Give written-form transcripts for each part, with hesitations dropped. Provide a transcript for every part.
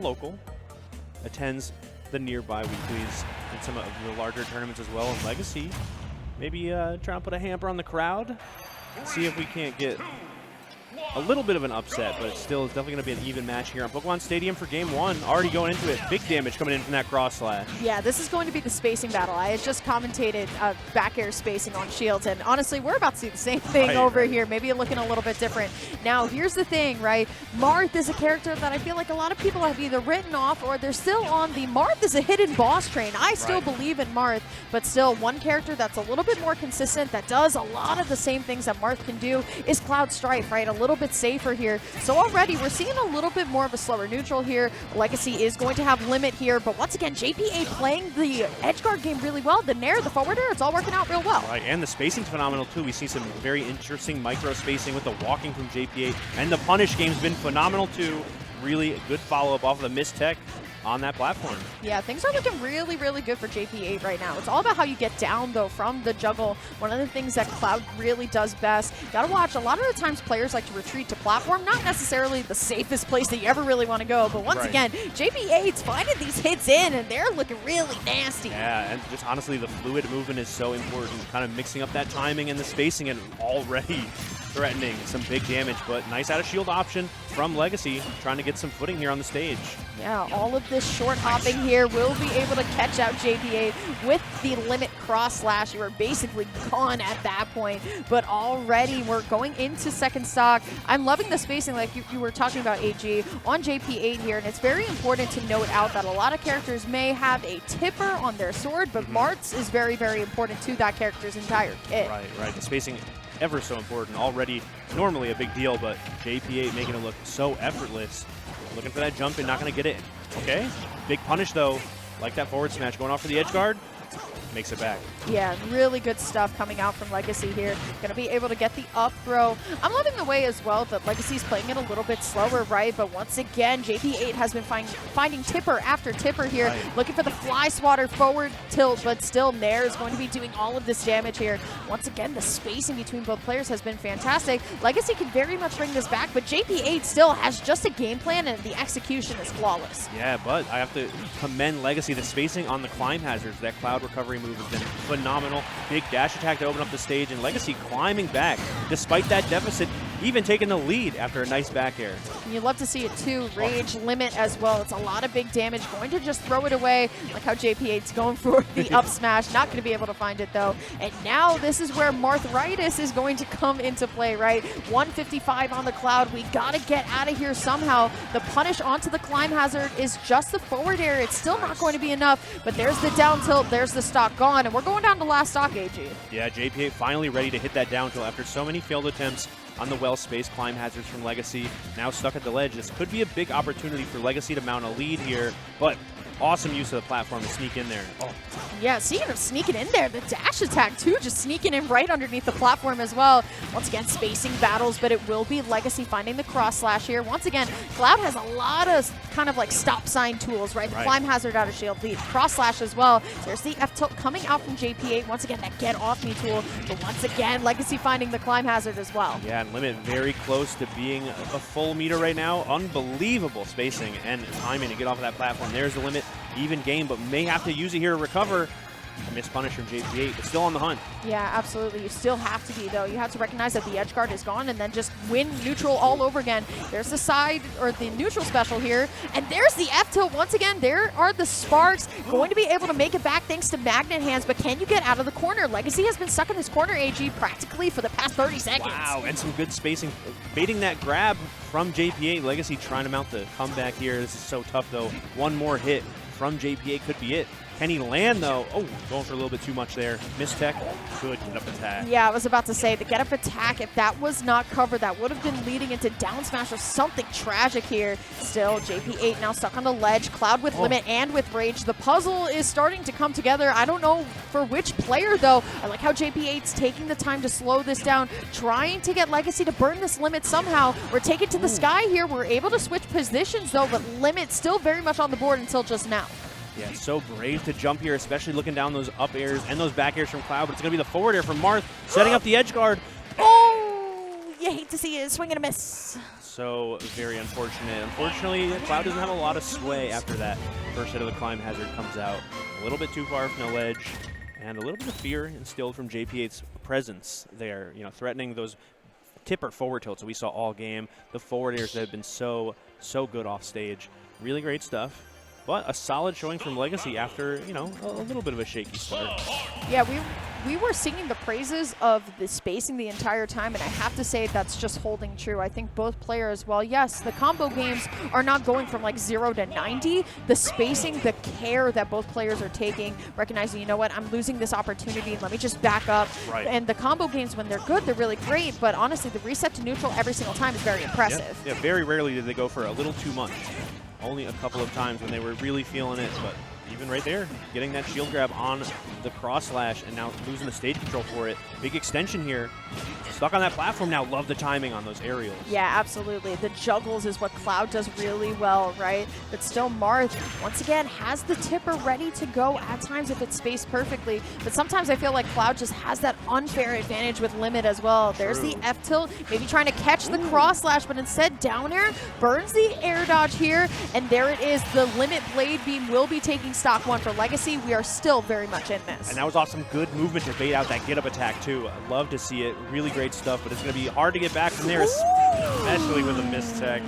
local, attends the nearby weeklies and some of the larger tournaments as well. And Legacy, maybe try to put a hamper on the crowd, see if we can't get a little bit of an upset, but it still is definitely going to be an even match here on Pokemon Stadium for Game 1. Already going into it. Big damage coming in from that cross slash. Yeah, this is going to be the spacing battle. I had just commentated back air spacing on shields, and honestly, we're about to see the same thing over here. Maybe looking a little bit different. Now, here's the thing, right? Marth is a character that I feel like a lot of people have either written off or they're still on the Marth is a hidden boss train. I still believe in Marth, but still one character that's a little bit more consistent, that does a lot of the same things that Marth can do, is Cloud Strife, right? A little bit safer here. So already we're seeing a little bit more of a slower neutral here. Legacy is going to have limit here, but once again, JP8 playing the edge guard game really well. The nair, the forward air, it's all working out real well. Right, and the spacing's phenomenal too. We see some very interesting micro spacing with the walking from JP8, and the punish game's been phenomenal too. Really good follow-up off of the missed tech on that platform. Yeah, things are looking really, really good for JP8 right now. It's all about how you get down, though, from the juggle. One of the things that Cloud really does best. You gotta watch, a lot of the times players like to retreat to platform, not necessarily the safest place that you ever really want to go, but once again, JP8's finding these hits in, and they're looking really nasty. Yeah, and just honestly, the fluid movement is so important, kind of mixing up that timing and the spacing, and already threatening some big damage, but nice out of shield option from Legacy, trying to get some footing here on the stage. Yeah, all of this short hopping here will be able to catch out JP8 with the limit cross slash. You are basically gone at that point, but already we're going into second stock. I'm loving the spacing like you were talking about, AG, on JP8 here, and it's very important to note out that a lot of characters may have a tipper on their sword, but Marth's is very, very important to that character's entire kit. Right, the spacing ever so important. Already normally a big deal, but JP8 making it look so effortless. Looking for that jump and not going to get it. Okay, big punish though. Like that forward smash going off for the edge guard. Makes it back. Yeah, really good stuff coming out from Legacy here. Going to be able to get the up throw. I'm loving the way as well that Legacy's playing it a little bit slower, right? But once again, JP8 has been finding tipper after tipper here. Looking for the fly swatter forward tilt, but still Nair is going to be doing all of this damage here. Once again, the spacing between both players has been fantastic. Legacy can very much bring this back, but JP8 still has just a game plan, and the execution is flawless. Yeah, but I have to commend Legacy. The spacing on the climb hazards, that cloud recovery move has been phenomenal. Big dash attack to open up the stage, and Legacy climbing back despite that deficit, even taking the lead after a nice back air. And you'd love to see it too. Rage limit as well. It's a lot of big damage. Going to just throw it away. Like how JP8's going for the up smash. Not going to be able to find it though. And now this is where Marthritis is going to come into play, right? 155 on the Cloud. We got to get out of here somehow. The punish onto the climb hazard is just the forward air. It's still not going to be enough, but there's the down tilt. There's the stock gone, and we're going down to last stock, AG. Yeah, JP8 finally ready to hit that down tilt after so many failed attempts on the well-spaced climb hazards from Legacy. Now stuck at the ledge. This could be a big opportunity for Legacy to mount a lead here, but awesome use of the platform to sneak in there. Oh. Yeah, speaking of sneaking in there, the dash attack too, just sneaking in right underneath the platform as well. Once again, spacing battles, but it will be Legacy finding the cross slash here. Once again, Cloud has a lot of kind of like stop sign tools, right? The climb hazard out of shield, the cross slash as well. There's the F tilt coming out from JP8. Once again, that get off me tool, but once again, Legacy finding the climb hazard as well. Yeah, and Limit very close to being a full meter right now. Unbelievable spacing and timing to get off of that platform. There's the Limit. Even game, but may have to use it here to recover. A missed punish from JP8, but still on the hunt. Yeah, absolutely. You still have to be, though. You have to recognize that the edge guard is gone and then just win neutral all over again. There's the side, or the neutral special here, and there's the F-tilt. Once again, there are the sparks. Going to be able to make it back thanks to magnet hands, but can you get out of the corner? Legacy has been stuck in this corner, AG, practically for the past 30 seconds. Wow, and some good spacing. Baiting that grab from JP8. Legacy trying to mount the comeback here. This is so tough, though. One more hit from JP8 could be it. Can he land, though? Oh, going for a little bit too much there. Missed tech. Good get-up attack. Yeah, I was about to say, the get-up attack, if that was not covered, that would have been leading into down smash or something tragic here. Still, JP8 now stuck on the ledge. Cloud with limit and with rage. The puzzle is starting to come together. I don't know for which player, though. I like how JP8's taking the time to slow this down, trying to get Legacy to burn this limit somehow, or take it to the sky here. We're able to switch positions, though, but limit still very much on the board until just now. Yeah, so brave to jump here, especially looking down those up airs and those back airs from Cloud, but it's going to be the forward air from Marth, setting up the edge guard. Oh, you hate to see it. Swing and a miss. So very unfortunate. Unfortunately, Cloud doesn't have a lot of sway after that first hit of the climb hazard comes out. A little bit too far from no ledge, and a little bit of fear instilled from JP8's presence there, you know, threatening those tipper forward tilts that we saw all game. The forward airs that have been so good off stage. Really great stuff. But a solid showing from Legacy after, you know, a little bit of a shaky start. Yeah, we were singing the praises of the spacing the entire time, and I have to say that's just holding true. I think both players, well, yes, the combo games are not going from like 0 to 90. The spacing, the care that both players are taking, recognizing, you know what, I'm losing this opportunity, let me just back up. Right. And the combo games, when they're good, they're really great, but honestly, the reset to neutral every single time is very impressive. Yeah, very rarely did they go for a little too much. Only a couple of times when they were really feeling it, but even right there, getting that shield grab on the cross slash and now losing the stage control for it. Big extension here. Stuck on that platform now. Love the timing on those aerials. Yeah, absolutely. The juggles is what Cloud does really well, right? But still, Marth, once again, has the tipper ready to go at times if it's spaced perfectly. But sometimes I feel like Cloud just has that unfair advantage with Limit as well. There's the F tilt, maybe trying to catch the cross slash, but instead down air, burns the air dodge here, and there it is. The Limit Blade Beam will be taking stock one for Legacy. We are still very much in this. And that was awesome. Good movement to bait out that get-up attack, too. I love to see it. Really great stuff, but it's going to be hard to get back from there, especially with a missed tech.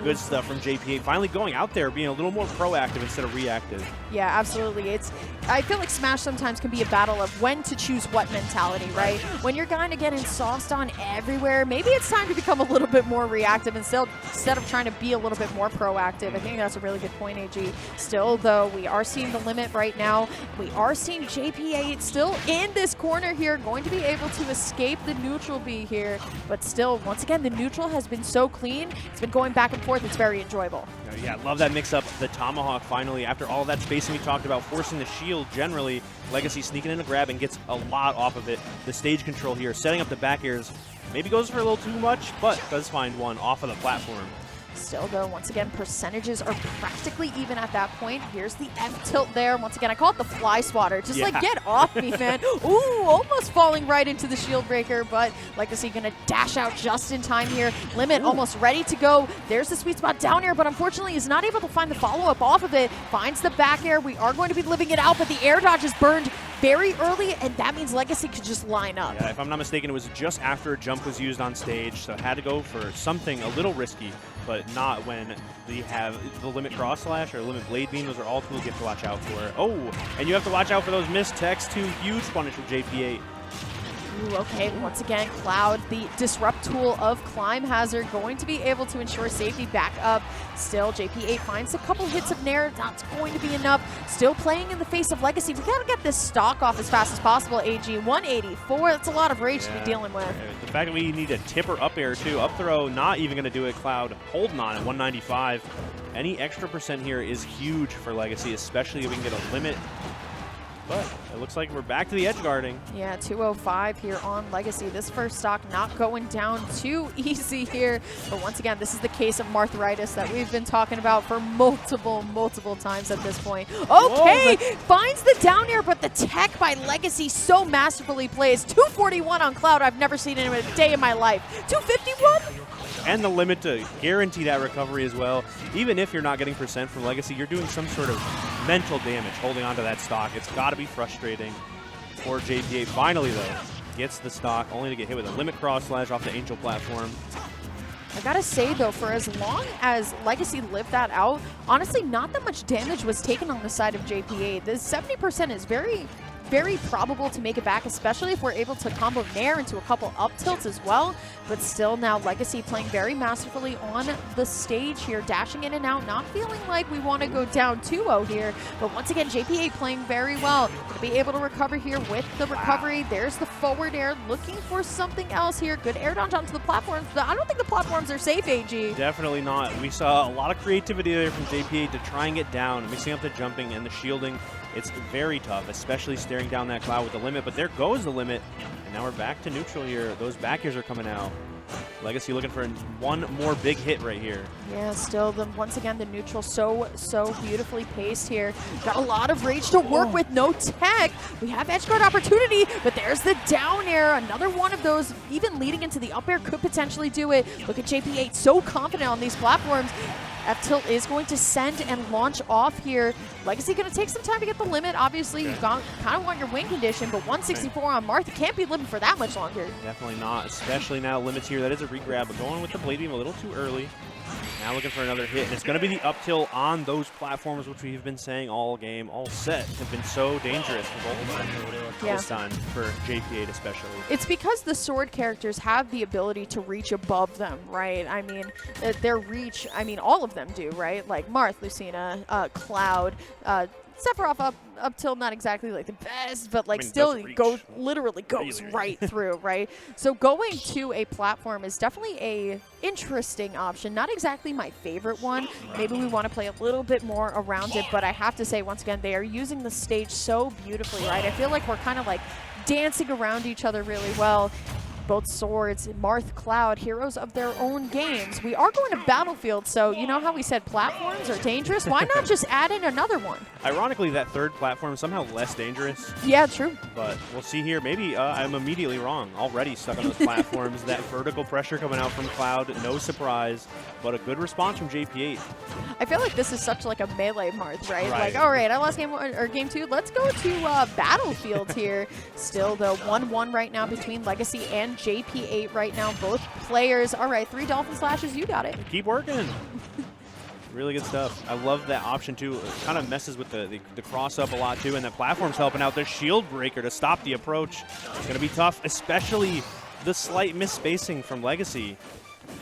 Good stuff from JP8. Finally going out there, being a little more proactive instead of reactive. Yeah, absolutely. I feel like Smash sometimes can be a battle of when to choose what mentality, right? When you're kind of getting sauced on everywhere, maybe it's time to become a little bit more reactive instead of trying to be a little bit more proactive. I think that's a really good point, AG. Still, though, we are seeing the limit right now. We are seeing JP8 still in this corner here, going to be able to escape the neutral B here. But still, once again, the neutral has been so clean. It's been going back and forth. It's very enjoyable. Yeah, love that mix-up. The Tomahawk finally, after all that spacing we talked about, forcing the shield generally. Legacy sneaking in a grab and gets a lot off of it. The stage control here, setting up the back airs. Maybe goes for a little too much, but does find one off of the platform. Still, though, once again, percentages are practically even at that point. Here's the F tilt there. Once again, I call it the fly swatter. Just like, get off me, man. Ooh, almost falling right into the shield breaker, but Legacy gonna dash out just in time here. Limit almost ready to go. There's the sweet spot down air, but unfortunately is not able to find the follow-up off of it. Finds the back air. We are going to be living it out, but the air dodge is burned very early, and that means Legacy could just line up. Yeah, if I'm not mistaken, it was just after a jump was used on stage, so had to go for something a little risky, but not when we have the Limit Cross Slash or Limit Blade Beam. Those are all tools you have to watch out for. Oh, and you have to watch out for those missed techs too. Huge punish from JP8. Ooh, okay, once again, Cloud, the disrupt tool of Climb Hazard, going to be able to ensure safety back up. Still, JP8 finds a couple hits of Nair. That's going to be enough. Still playing in the face of Legacy. We gotta get this stock off as fast as possible, AG. 184, that's a lot of rage to be dealing with. The fact that we need a tipper up air too. Up throw, not even gonna do it. Cloud holding on at 195. Any extra percent here is huge for Legacy, especially if we can get a limit. But it looks like we're back to the edge guarding. Yeah, 205 here on Legacy. This first stock not going down too easy here. But once again, this is the case of Marthritis that we've been talking about for multiple times at this point. Okay, finds the down air, but the tech by Legacy so masterfully plays. 241 on Cloud. I've never seen it in a day in my life. 251? And the limit to guarantee that recovery as well. Even if you're not getting percent from Legacy, you're doing some sort of mental damage holding onto that stock. It's got to be frustrating for JP8. Finally, though, gets the stock, only to get hit with a Limit Cross Slash off the Angel platform. I gotta say, though, for as long as Legacy lived that out, honestly, not that much damage was taken on the side of JP8. The 70% is very probable to make it back, especially if we're able to combo Nair into a couple up tilts as well. But still, now Legacy playing very masterfully on the stage here, dashing in and out, not feeling like we want to go down 2-0 here. But once again, JP8 playing very well. Going to be able to recover here with the recovery. There's the forward air, looking for something else here. Good air dodge onto the platforms, but I don't think the platforms are safe, AG. Definitely not. We saw a lot of creativity there from JP8 to try and get down, mixing up the jumping and the shielding. It's very tough, especially staring down that Cloud with the limit, but there goes the limit. And now we're back to neutral here. Those back airs are coming out. Legacy looking for one more big hit right here. Yeah, still, once again, the neutral so beautifully paced here. Got a lot of rage to work with, no tech. We have edge guard opportunity, but there's the down air. Another one of those, even leading into the up air, could potentially do it. Look at JP8, so confident on these platforms. F-Tilt is going to send and launch off here. Legacy going to take some time to get the limit. Obviously, you kind of want your win condition, but 164 on Marth, you can't be living for that much longer. Definitely not, especially now limits here. That is a regrab, but going with the blade beam a little too early. Now looking for another hit, and it's going to be the up tilt on those platforms, which we've been saying all game, all set, have been so dangerous for both of them this time, for JP8 especially. It's because the sword characters have the ability to reach above them, right? I mean, their reach, I mean, all of them do, right? Like Marth, Lucina, Cloud, Sephiroth up till not exactly like the best, but like still literally goes right through, right? So going to a platform is definitely a interesting option. Not exactly my favorite one. Maybe we want to play a little bit more around it, but I have to say, once again, they are using the stage so beautifully, right? I feel like we're kind of like dancing around each other really well. Both swords, Marth, Cloud, heroes of their own games. We are going to Battlefield, so you know how we said platforms are dangerous? Why not just add in another one? Ironically, that third platform is somehow less dangerous. Yeah, true. But we'll see here. Maybe I'm immediately wrong. Already stuck on those platforms. That vertical pressure coming out from Cloud, no surprise, but a good response from JP8. I feel like this is such like a melee Marth, right? Like, all right, I lost game one or game two. Let's go to Battlefield here. Still, though, 1-1 right now between Legacy and JP8 right now. Both players. All right, 3 Dolphin Slashes. You got it. Keep working. Really good stuff. I love that option, too. It kind of messes with the cross-up a lot, too, and the platform's helping out. The shield breaker to stop the approach. It's going to be tough, especially the slight misspacing from Legacy.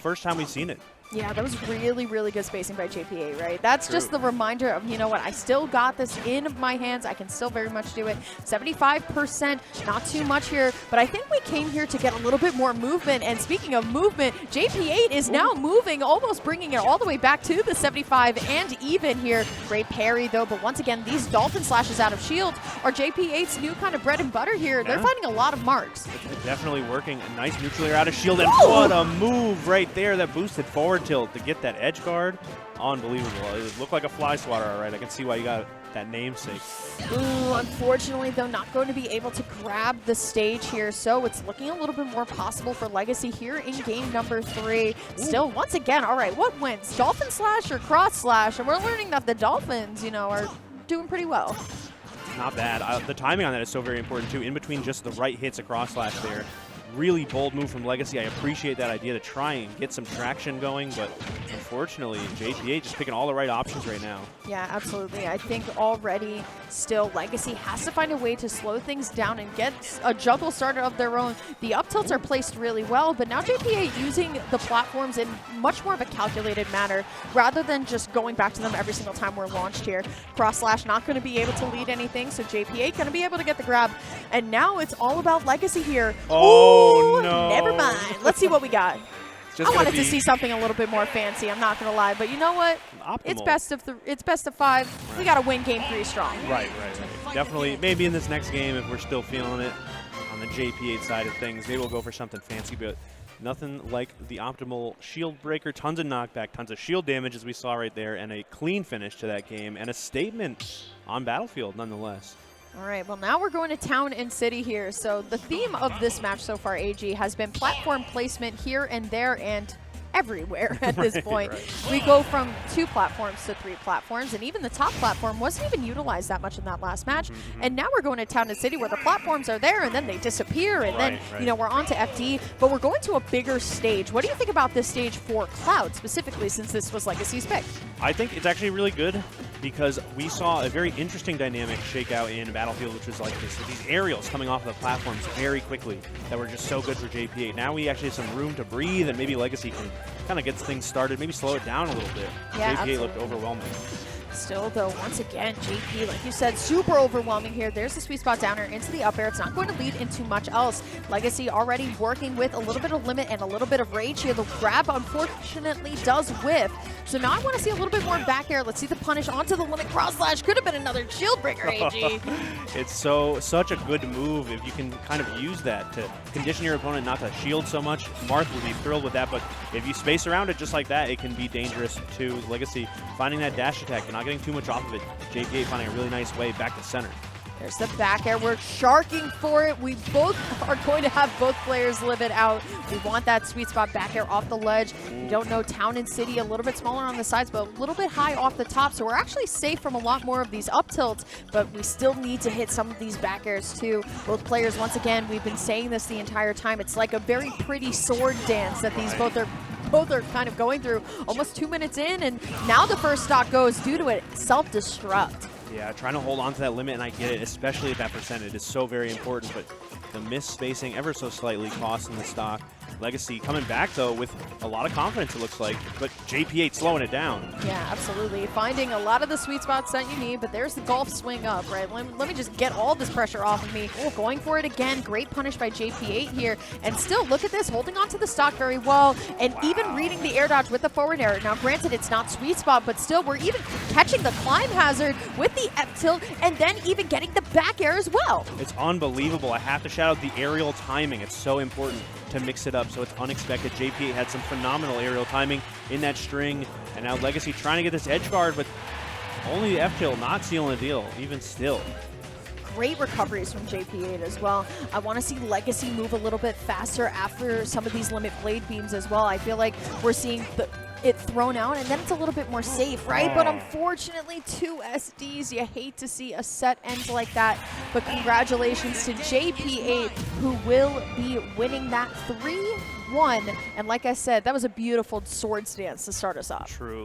First time we've seen it. Yeah, that was really, really good spacing by JP8, right? That's just the reminder of, you know what, I still got this in my hands. I can still very much do it. 75%, not too much here, but I think we came here to get a little bit more movement. And speaking of movement, JP8 is now moving, almost bringing it all the way back to the 75 and even here. Great parry, though, but once again, these Dolphin Slashes out of shield are JP8's new kind of bread and butter here. They're finding a lot of marks. It's definitely working. A nice neutral air out of shield, and what a move right there that boosted forward tilt to get that edge guard. Unbelievable. It looked like a fly swatter, all right. I can see why you got that namesake. Ooh, unfortunately, though, not going to be able to grab the stage here, so it's looking a little bit more possible for Legacy here in game number 3. Still, once again, all right, what wins? Dolphin Slash or Cross Slash? And we're learning that the Dolphins, you know, are doing pretty well. Not bad. The timing on that is so very important, too. In between just the right hits across slash there. Really bold move from Legacy. I appreciate that idea to try and get some traction going, but unfortunately, JP8 just picking all the right options right now. Yeah, absolutely. I think already still Legacy has to find a way to slow things down and get a juggle started of their own. The up tilts are placed really well, but now JP8 using the platforms in much more of a calculated manner rather than just going back to them every single time we're launched here. Cross slash not going to be able to lead anything, so JP8 going to be able to get the grab. And now it's all about Legacy here. Oh, no. Never mind. Let's see what we got. I wanted to see something a little bit more fancy. I'm not going to lie, but you know what? Optimal. It's best of 5. Right. We got to win game 3 strong. Right. Definitely. Maybe in this next game, if we're still feeling it on the JP8 side of things, maybe we'll go for something fancy, but nothing like the optimal shield breaker. Tons of knockback, tons of shield damage, as we saw right there, and a clean finish to that game, and a statement on Battlefield, nonetheless. All right, well, now we're going to Town and City here. So the theme of this match so far, AG, has been platform placement here and there and everywhere at this point. We go from 2 platforms to 3 platforms, and even the top platform wasn't even utilized that much in that last match. And now we're going to Town and City where the platforms are there and then they disappear, and then, you know, we're on to FD, but we're going to a bigger stage. What do you think about this stage for Cloud specifically, since this was Legacy's pick? I think it's actually really good because we saw a very interesting dynamic shake out in Battlefield, which was like these aerials coming off of the platforms very quickly that were just so good for JP8. Now we actually have some room to breathe, and maybe Legacy can kind of get things started, maybe slow it down a little bit. Yeah, JP8 looked overwhelming. Still, though, once again, JP, like you said, super overwhelming here. There's the sweet spot downer into the up air. It's not going to lead into much else. Legacy already working with a little bit of limit and a little bit of rage here. The grab, unfortunately, does whiff. So now I want to see a little bit more back air. Let's see the punish onto the limit cross slash. Could have been another shield breaker, AG. It's such a good move if you can kind of use that to condition your opponent not to shield so much. Marth would be thrilled with that, but if you space around it just like that, it can be dangerous to Legacy. Finding that dash attack, but not getting too much off of it. JP8 finding a really nice way back to center. There's the back air. We're sharking for it. We both are going to have both players live it out. We want that sweet spot back air off the ledge. We don't know Town and City, a little bit smaller on the sides, but a little bit high off the top. So we're actually safe from a lot more of these up tilts, but we still need to hit some of these back airs too. Both players, once again, we've been saying this the entire time. It's like a very pretty sword dance that these both are kind of going through. Almost 2 minutes in, and now the first stock goes due to it self-destruct. Yeah, trying to hold on to that limit, and I get it, especially at that percentage. It's so very important, but the miss spacing ever so slightly costing the stock. Legacy coming back, though, with a lot of confidence, it looks like, but JP8 slowing it down. Yeah, absolutely. Finding a lot of the sweet spots that you need, but there's the golf swing up, right? Let me just get all this pressure off of me. Oh, going for it again. Great punish by JP8 here. And still, look at this, holding on to the stock very well, and even reading the air dodge with the forward air. Now, granted, it's not sweet spot, but still, we're even catching the climb hazard with the F tilt, and then even getting the back air as well. It's unbelievable. I have to shout out the aerial timing. It's so important to mix it up, so it's unexpected. JP8 had some phenomenal aerial timing in that string, and now Legacy trying to get this edge guard, but only the F-tilt not sealing the deal, even still. Great recoveries from JP8 as well. I want to see Legacy move a little bit faster after some of these limit blade beams as well. I feel like we're seeing it thrown out, and then it's a little bit more safe, right? But unfortunately, 2 SDs. You hate to see a set end like that, but congratulations to JP8, who will be winning that 3-1. And like I said, that was a beautiful sword stance to start us off. Truly.